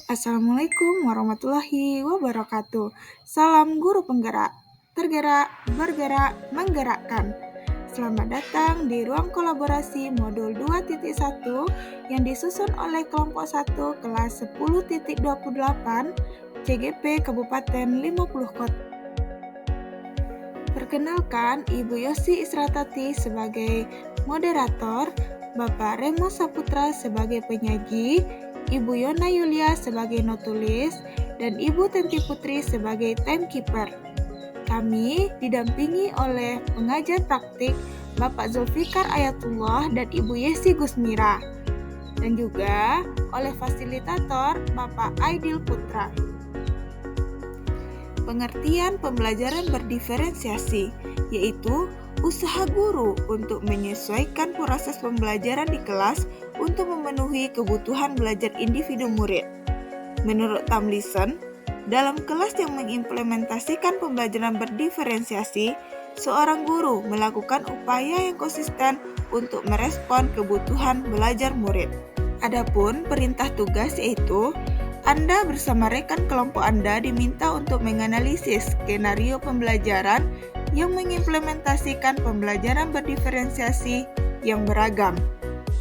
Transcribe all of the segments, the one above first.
Assalamualaikum warahmatullahi wabarakatuh. Salam guru penggerak, tergerak, bergerak, menggerakkan. Selamat datang di ruang kolaborasi modul 2.1 yang disusun oleh kelompok 1 kelas 10.28 CGP Kabupaten 50 Kota. Perkenalkan, Ibu Yosi Isratati sebagai moderator, Bapak Remo Saputra sebagai penyaji, Ibu Yona Yulia sebagai notulis, dan Ibu Tenti Putri sebagai timekeeper. Kami didampingi oleh pengajar praktik Bapak Zulfikar Ayatullah dan Ibu Yesi Gusmira, dan juga oleh fasilitator Bapak Aidil Putra. Pengertian pembelajaran berdiferensiasi, yaitu usaha guru untuk menyesuaikan proses pembelajaran di kelas untuk memenuhi kebutuhan belajar individu murid. Menurut Tomlinson, dalam kelas yang mengimplementasikan pembelajaran berdiferensiasi, seorang guru melakukan upaya yang konsisten untuk merespon kebutuhan belajar murid. Adapun perintah tugas yaitu Anda bersama rekan kelompok Anda diminta untuk menganalisis skenario pembelajaran yang mengimplementasikan pembelajaran berdiferensiasi yang beragam.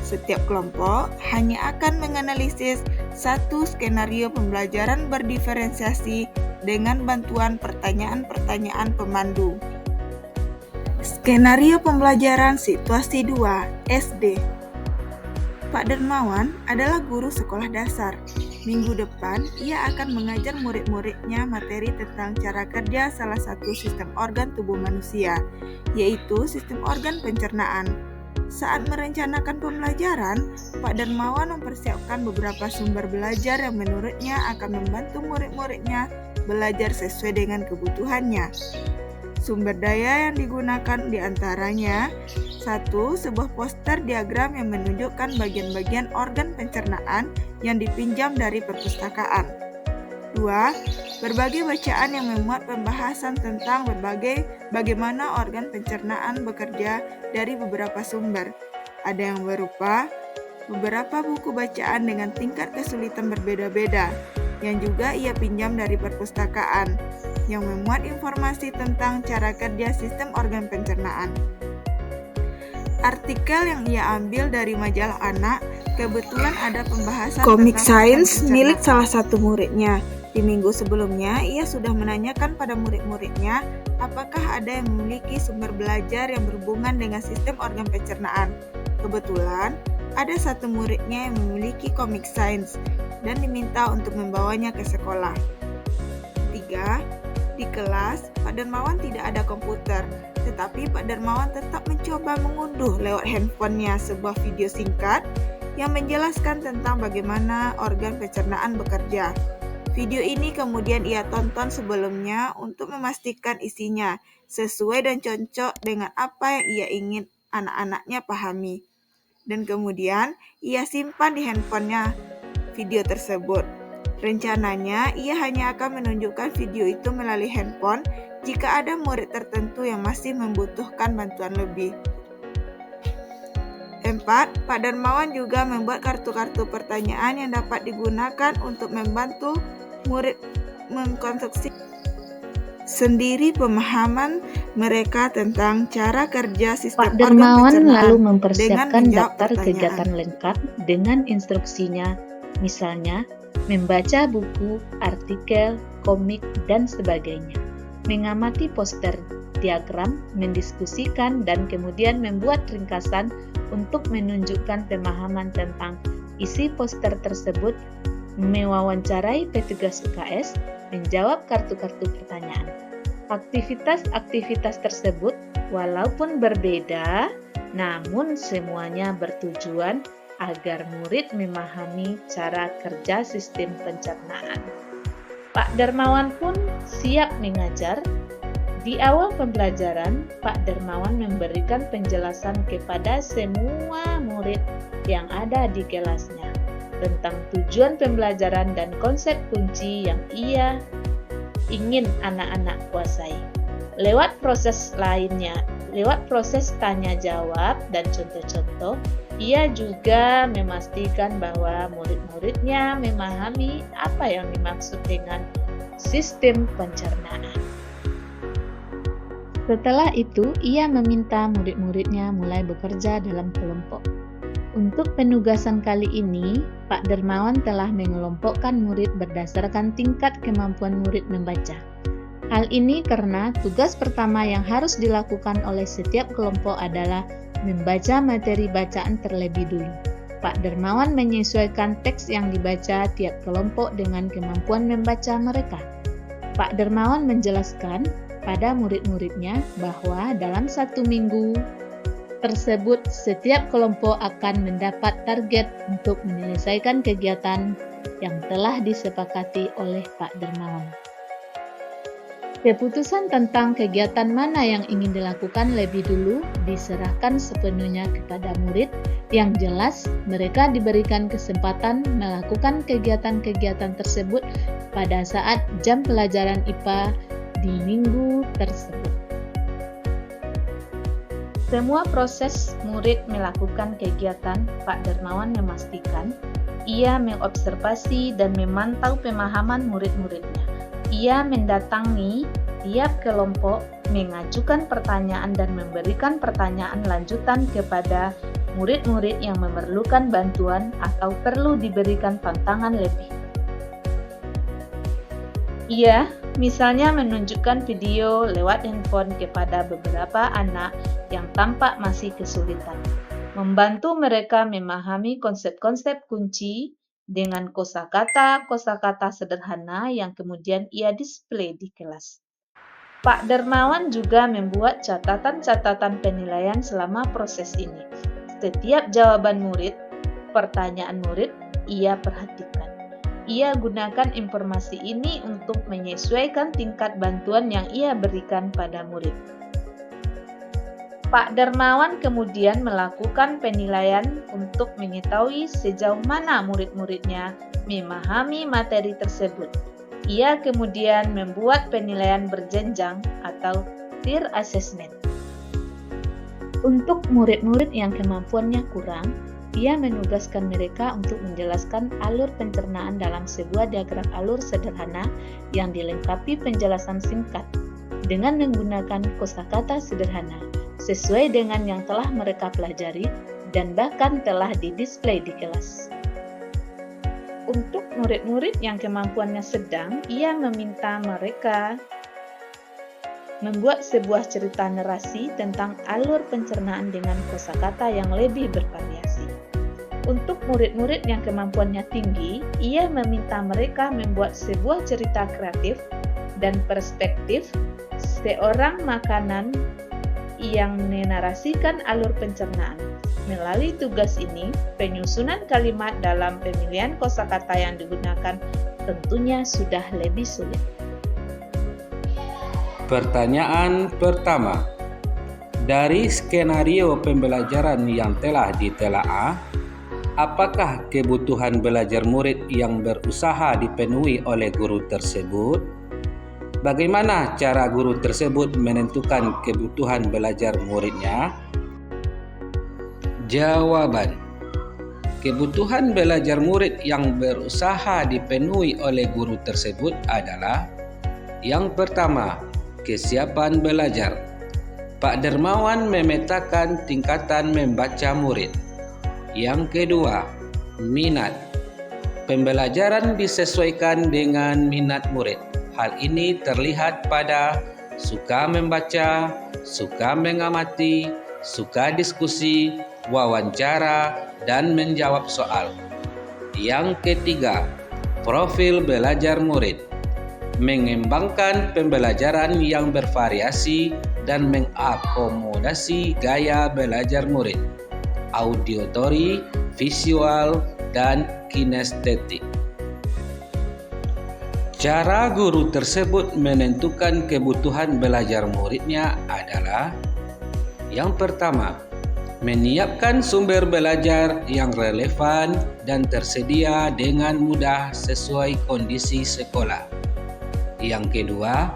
Setiap kelompok hanya akan menganalisis satu skenario pembelajaran berdiferensiasi dengan bantuan pertanyaan-pertanyaan pemandu. Skenario pembelajaran situasi 2, SD. Pak Dermawan adalah guru sekolah dasar. Minggu depan, ia akan mengajar murid-muridnya materi tentang cara kerja salah satu sistem organ tubuh manusia, yaitu sistem organ pencernaan. Saat merencanakan pembelajaran, Pak Dermawan mempersiapkan beberapa sumber belajar yang menurutnya akan membantu murid-muridnya belajar sesuai dengan kebutuhannya. Sumber daya yang digunakan diantaranya: 1. Sebuah poster diagram yang menunjukkan bagian-bagian organ pencernaan yang dipinjam dari perpustakaan. 2. Berbagai bacaan yang memuat pembahasan tentang bagaimana organ pencernaan bekerja dari beberapa sumber. Ada yang berupa beberapa buku bacaan dengan tingkat kesulitan berbeda-beda, yang juga ia pinjam dari perpustakaan, yang memuat informasi tentang cara kerja sistem organ pencernaan. Artikel yang ia ambil dari majalah anak, kebetulan ada pembahasan Comic Science milik salah satu muridnya. Di minggu sebelumnya, ia sudah menanyakan pada murid-muridnya apakah ada yang memiliki sumber belajar yang berhubungan dengan sistem organ pencernaan. Kebetulan, ada satu muridnya yang memiliki Comic Science dan diminta untuk membawanya ke sekolah. 3. Di kelas, Pak Dermawan tidak ada komputer, tetapi Pak Dermawan tetap mencoba mengunduh lewat handphonenya sebuah video singkat yang menjelaskan tentang bagaimana organ pencernaan bekerja. Video ini kemudian ia tonton sebelumnya untuk memastikan isinya sesuai dan cocok dengan apa yang ia ingin anak-anaknya pahami. Dan kemudian ia simpan di handphonenya video tersebut. Rencananya, ia hanya akan menunjukkan video itu melalui handphone jika ada murid tertentu yang masih membutuhkan bantuan lebih. 4. Pak Dermawan juga membuat kartu-kartu pertanyaan yang dapat digunakan untuk membantu murid mengkonstruksi sendiri pemahaman mereka tentang cara kerja sistem Pak Dermawan lalu dengan mempersiapkan menjawab daftar pertanyaan. kegiatan lengkap dengan instruksinya, misalnya membaca buku, artikel, komik, dan sebagainya, mengamati poster, diagram, mendiskusikan, dan kemudian membuat ringkasan untuk menunjukkan pemahaman tentang isi poster tersebut, mewawancarai petugas UKS, menjawab kartu-kartu pertanyaan. Aktivitas-aktivitas tersebut walaupun berbeda, namun semuanya bertujuan agar murid memahami cara kerja sistem pencernaan. Pak Dermawan pun siap mengajar. Di awal pembelajaran, Pak Dermawan memberikan penjelasan kepada semua murid yang ada di kelasnya tentang tujuan pembelajaran dan konsep kunci yang ia ingin anak-anak kuasai. Lewat proses tanya jawab dan contoh-contoh, Ia juga memastikan bahwa murid-muridnya memahami apa yang dimaksud dengan sistem pencernaan. Setelah itu, ia meminta murid-muridnya mulai bekerja dalam kelompok. Untuk penugasan kali ini, Pak Dermawan telah mengelompokkan murid berdasarkan tingkat kemampuan murid membaca. Hal ini karena tugas pertama yang harus dilakukan oleh setiap kelompok adalah membaca materi bacaan terlebih dulu. Pak Dermawan menyesuaikan teks yang dibaca tiap kelompok dengan kemampuan membaca mereka. Pak Dermawan menjelaskan pada murid-muridnya bahwa dalam 1 minggu tersebut setiap kelompok akan mendapat target untuk menyelesaikan kegiatan yang telah disepakati oleh Pak Dermawan. Keputusan tentang kegiatan mana yang ingin dilakukan lebih dulu diserahkan sepenuhnya kepada murid. Yang jelas, mereka diberikan kesempatan melakukan kegiatan-kegiatan tersebut pada saat jam pelajaran IPA di minggu tersebut. Semua proses murid melakukan kegiatan, Pak Dermawan memastikan ia mengobservasi dan memantau pemahaman murid-muridnya. Ia mendatangi tiap kelompok, mengajukan pertanyaan dan memberikan pertanyaan lanjutan kepada murid-murid yang memerlukan bantuan atau perlu diberikan tantangan lebih. Ia misalnya menunjukkan video lewat handphone kepada beberapa anak yang tampak masih kesulitan, membantu mereka memahami konsep-konsep kunci dengan kosakata sederhana yang kemudian ia display di kelas. Pak Dermawan juga membuat catatan-catatan penilaian selama proses ini. Setiap jawaban murid, pertanyaan murid, ia perhatikan. Ia gunakan informasi ini untuk menyesuaikan tingkat bantuan yang ia berikan pada murid. Pak Dermawan kemudian melakukan penilaian untuk mengetahui sejauh mana murid-muridnya memahami materi tersebut. Ia kemudian membuat penilaian berjenjang atau tier assessment. Untuk murid-murid yang kemampuannya kurang, ia menugaskan mereka untuk menjelaskan alur pencernaan dalam sebuah diagram alur sederhana yang dilengkapi penjelasan singkat dengan menggunakan kosakata sederhana sesuai dengan yang telah mereka pelajari dan bahkan telah didisplay di kelas. Untuk murid-murid yang kemampuannya sedang, ia meminta mereka membuat sebuah cerita narasi tentang alur pencernaan dengan kosakata yang lebih bervariasi. Untuk murid-murid yang kemampuannya tinggi, ia meminta mereka membuat sebuah cerita kreatif dan perspektif seorang makanan yang menarasikan alur pencernaan. Melalui tugas ini, penyusunan kalimat dalam pemilihan kosakata yang digunakan tentunya sudah lebih sulit. Pertanyaan pertama. Dari skenario pembelajaran yang telah ditelaah, apakah kebutuhan belajar murid yang berusaha dipenuhi oleh guru tersebut? Bagaimana cara guru tersebut menentukan kebutuhan belajar muridnya? Jawaban. Kebutuhan belajar murid yang berusaha dipenuhi oleh guru tersebut adalah: yang pertama, kesiapan belajar. Pak Dermawan memetakan tingkatan membaca murid. Yang kedua, minat. Pembelajaran disesuaikan dengan minat murid. Hal ini terlihat pada suka membaca, suka mengamati, suka diskusi, wawancara, dan menjawab soal. Yang ketiga, profil belajar murid. Mengembangkan pembelajaran yang bervariasi dan mengakomodasi gaya belajar murid, auditory, visual, dan kinestetik. Cara guru tersebut menentukan kebutuhan belajar muridnya adalah: yang pertama, menyiapkan sumber belajar yang relevan dan tersedia dengan mudah sesuai kondisi sekolah. Yang kedua,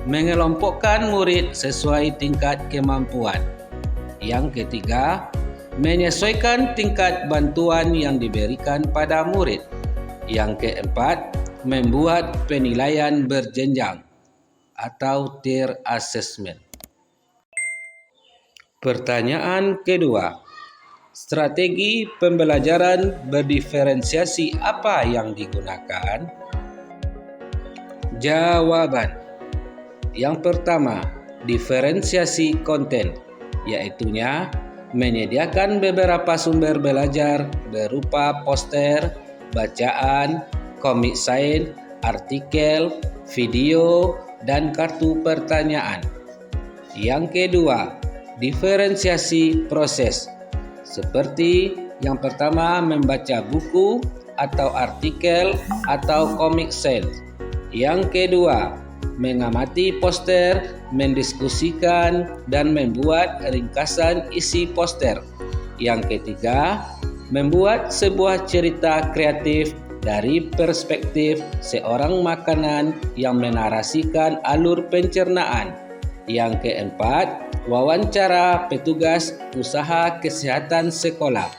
mengelompokkan murid sesuai tingkat kemampuan. Yang ketiga, menyesuaikan tingkat bantuan yang diberikan pada murid. Yang keempat, membuat penilaian berjenjang atau tier assessment. Pertanyaan kedua, strategi pembelajaran berdiferensiasi apa yang digunakan? Jawaban. Yang pertama, diferensiasi konten, yaitunya menyediakan beberapa sumber belajar berupa poster, bacaan, komik sains, artikel, video, dan kartu pertanyaan. Yang kedua, diferensiasi proses, seperti yang pertama membaca buku atau artikel atau komik sains. Yang kedua, mengamati poster, mendiskusikan, dan membuat ringkasan isi poster. Yang ketiga, membuat sebuah cerita kreatif dari perspektif seorang makanan yang menarasikan alur pencernaan. Yang keempat, wawancara petugas usaha kesehatan sekolah.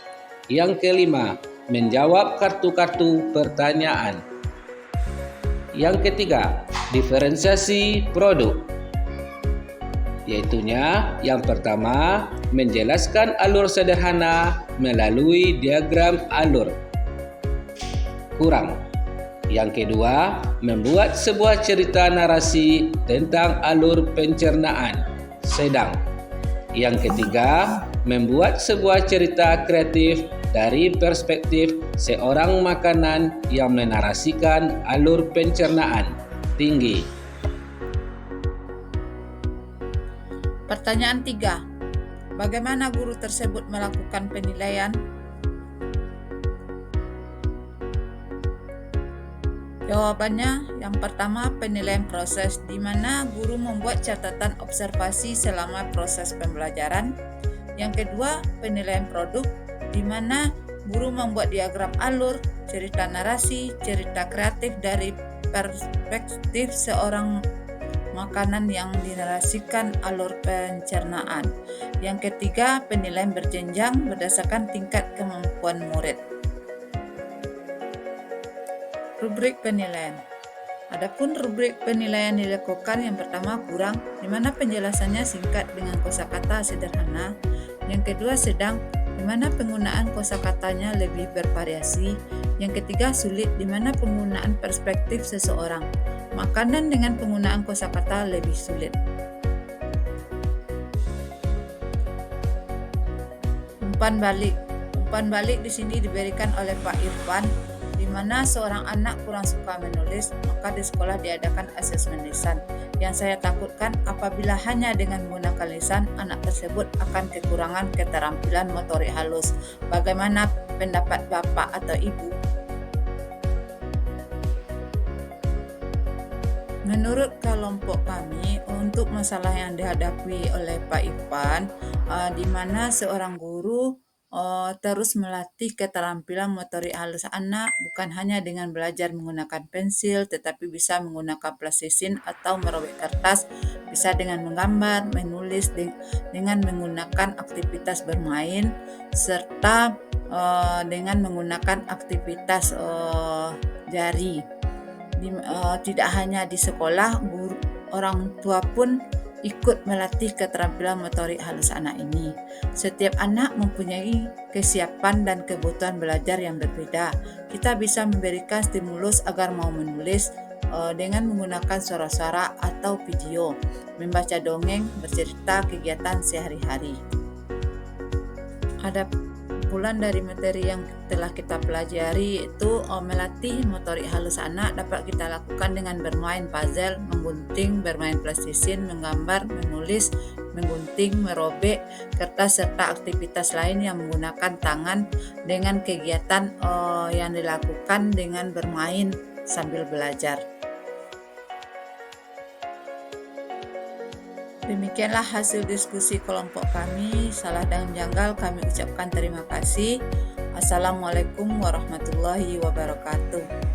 Yang kelima, menjawab kartu-kartu pertanyaan. Yang ketiga, diferensiasi produk, yaitunya yang pertama, menjelaskan alur sederhana melalui diagram alur. Kurang. Yang kedua, membuat sebuah cerita narasi tentang alur pencernaan. Sedang. Yang ketiga, membuat sebuah cerita kreatif dari perspektif seorang makanan yang menarasikan alur pencernaan. Tinggi. Pertanyaan 3. Bagaimana guru tersebut melakukan penilaian? Jawabannya, yang pertama penilaian proses, di mana guru membuat catatan observasi selama proses pembelajaran. Yang kedua, penilaian produk, di mana guru membuat diagram alur, cerita narasi, cerita kreatif dari perspektif seorang makanan yang dinarasikan alur pencernaan. Yang ketiga, penilaian berjenjang berdasarkan tingkat kemampuan murid. Rubrik penilaian. Adapun rubrik penilaian dilakukan yang pertama kurang, di mana penjelasannya singkat dengan kosakata sederhana. Yang kedua sedang, di mana penggunaan kosakatanya lebih bervariasi. Yang ketiga sulit, di mana penggunaan perspektif seseorang. Makanan dengan penggunaan kosakata lebih sulit. Umpan balik. Umpan balik di sini diberikan oleh Pak Irfan, di mana seorang anak kurang suka menulis, maka di sekolah diadakan asesmen lisan. Yang saya takutkan apabila hanya dengan menggunakan lisan, anak tersebut akan kekurangan keterampilan motorik halus. Bagaimana pendapat Bapak atau Ibu? Menurut kelompok kami, untuk masalah yang dihadapi oleh Pak Irfan, di mana seorang guru terus melatih keterampilan motorik halus anak bukan hanya dengan belajar menggunakan pensil, tetapi bisa menggunakan plastisin atau merobek kertas, bisa dengan menggambar, menulis, dengan menggunakan aktivitas bermain, serta dengan menggunakan aktivitas jari. Tidak hanya di sekolah, guru, orang tua pun ikut melatih keterampilan motorik halus anak ini. Setiap anak mempunyai kesiapan dan kebutuhan belajar yang berbeda. Kita bisa memberikan stimulus agar mau menulis dengan menggunakan suara-suara atau video, membaca dongeng, bercerita kegiatan sehari-hari. Ada kumpulan dari materi yang telah kita pelajari, itu melatih motorik halus anak dapat kita lakukan dengan bermain puzzle, menggunting, bermain plastisin, menggambar, menulis, menggunting, merobek kertas, serta aktivitas lain yang menggunakan tangan dengan kegiatan yang dilakukan dengan bermain sambil belajar. Demikianlah hasil diskusi kelompok kami. Salah dan janggal kami ucapkan terima kasih. Assalamualaikum warahmatullahi wabarakatuh.